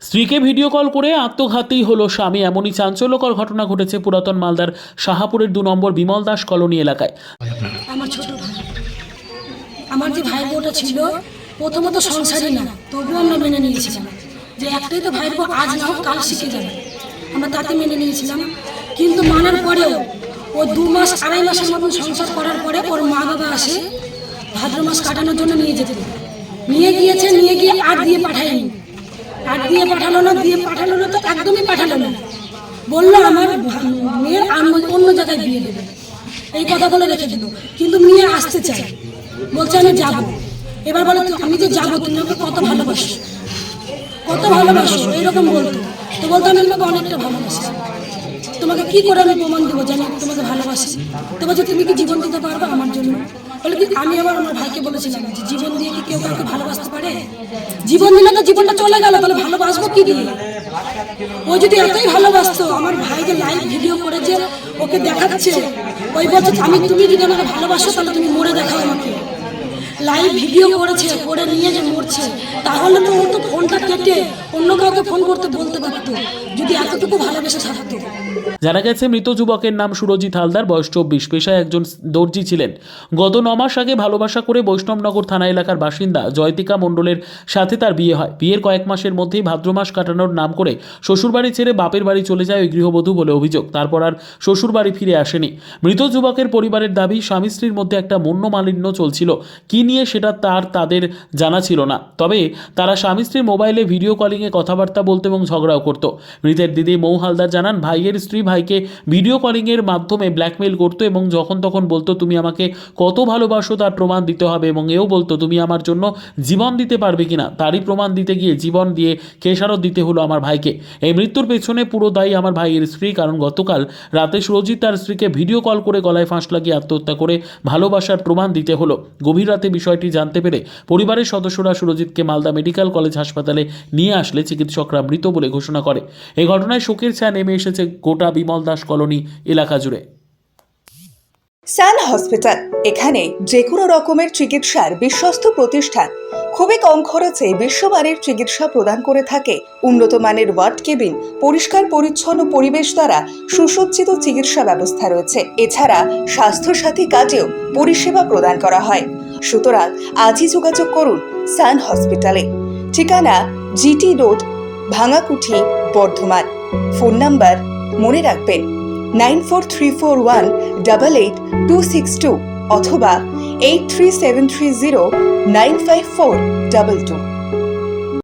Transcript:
স্ত্রীকে video call করে আত্মঘাতী হলো স্বামী, এমনই চাঞ্চল্যকর ঘটনা ঘটেছে পুরাতন মালদার শাহাপুরের 2 নম্বর বিমল দাস কলোনি এলাকায়। আমার ছোট ভাই, আমার যে ভাই বোনটা ছিল প্রথমত সংসারই না, তবুও আমরা মেনে নিয়েছিলাম যে একটাই তো ভাইয়ের বউ, আজ না হোক কাল শিখে যাবে, আমরা তাতে মেনে নিয়েছিলাম। কিন্তু মানার পরেও ও 2 মাস 2.5 মাসের মতন সংসার করার পরে ওর মা বাবা আসে ভাদ্র মাস কাটানোর জন্য নিয়ে যেতে, নিয়ে গিয়ে আর দিয়ে পাঠায়নি, আর দিয়ে পাঠালো না তো একদমই পাঠালো না। বললো আমার মেয়ের অন্য জায়গায় বিয়ে দেবে, এই কথা বলে রেখে দিল। কিন্তু মেয়ে আসতে চায়, বলছে আমি যাবো। এবার বলো আমি যে যাবো, তুমি আমাকে কত ভালোবাসো এইরকম বলতো। তো বলতো আমি তোমাকে অনেকটা ভালোবাসি, তোমাকে কি করে আমি প্রমাণ দেবো যে আমি তোমাকে ভালোবাসি। তো বলছে তুমি কি জীবন দিতে পারবে আমার জন্য? বলে কি আমি আবার আমার ভাইকে বলেছিলাম যে জীবন দিয়ে কি কেউ কাউকে ভালোবাসতে পারে? জীবন দিলে তো জীবনটা চলে গেল, তাহলে ভালোবাসবো কি দিয়ে? ও যদি এতই ভালোবাসতো, আমার ভাই যে লাইভ ভিডিও করেছে ওকে দেখাচ্ছে, ওই বলছে তুমি যদি আমাকে ভালোবাসো তাহলে তুমি মরে দেখাও আমাকে। লাইভ ভিডিও করেছে, করে নিয়ে যে মরছে, তাহলে তো ও তো ফোনটা কেটে অন্য কাউকে ফোন করতে বলতে পারতো যদি এতটুকু ভালোবেসে থাকতো। জানা গেছে মৃত যুবকের নাম সুরজিৎ হালদার, বয়স 24, পেশায় একজন দর্জি ছিলেন। গত 9 মাস আগে ভালোবাসা করে বৈষ্ণবনগর থানা এলাকার বাসিন্দা জয়তিকা মণ্ডলের সাথে তার বিয়ে হয়। বিয়ের কয়েক মাসের মধ্যেই ভাদ্র মাস কাটানোর নাম করে শ্বশুরবাড়ি ছেড়ে বাপের বাড়ি চলে যায় ওই গৃহবধূ বলে অভিযোগ। তারপর আর শ্বশুরবাড়ি ফিরে আসেনি। মৃত যুবকের পরিবারের দাবি স্বামী স্ত্রীর মধ্যে একটা মনোমালিন্য চলছিল, কি নিয়ে সেটা তাদের জানা ছিল না। তবে তারা স্বামী স্ত্রীর মোবাইলে ভিডিও কলিংয়ে কথাবার্তা বলতো এবং ঝগড়াও করত। মৃতের দিদি মৌ হালদার জানান, ভাইয়ের স্ত্রী ভাইকে ভিডিও কলিংয়ের মাধ্যমে ব্ল্যাকমেইল করতো এবং যখন তখন বলতো তুমি আমাকে কত ভালোবাসো তার প্রমাণ দিতে হবে, এবং এও বলতো তুমি আমার জন্য জীবন দিতে পারবে কিনা। তারই প্রমাণ দিতে গিয়ে জীবন দিয়ে খেসারত দিতে হলো আমার ভাইকে। এই মৃত্যুর পেছনে পুরো দায়ী আমার ভাইয়ের স্ত্রী, কারণ গতকাল রাতে সুরজিৎ তার স্ত্রীকে ভিডিও কল করে গলায় ফাঁস লাগিয়ে আত্মহত্যা করে ভালোবাসার প্রমাণ দিতে হলো। গভীর রাতে বিষয়টি জানতে পেরে পরিবারের সদস্যরা সুরজিৎকে মালদা মেডিকেল কলেজ হাসপাতালে নিয়ে আসলে চিকিৎসকরা মৃত বলে ঘোষণা করে। এই ঘটনায় শোকের ছায়া নেমে এসেছে গোটা বিমল দাস কলোনি এলাকা জুড়ে। সান হসপিটাল, এখানে যে কোনো রকমের চিকিৎসার বিশ্বস্ত প্রতিষ্ঠান। খুবই কম খরচে বিশ্বমানের চিকিৎসা প্রদান করে থাকে। উন্নত মানের ওয়ার্ড কেবিন, পরিষ্কার পরিচ্ছন্ন পরিবেশ দ্বারা সুসজ্জিত চিকিৎসা ব্যবস্থা রয়েছে। এছাড়া স্বাস্থ্যসাথী কাজেও পরিষেবা প্রদান করা হয়। সুতরাং আজই যোগাযোগ করুন সান হসপিটালে। ঠিকানা GT road, Bhangakuthi, Bardhaman. Phone number মনে রাখবেন 9434188262 অথবা 83730954222।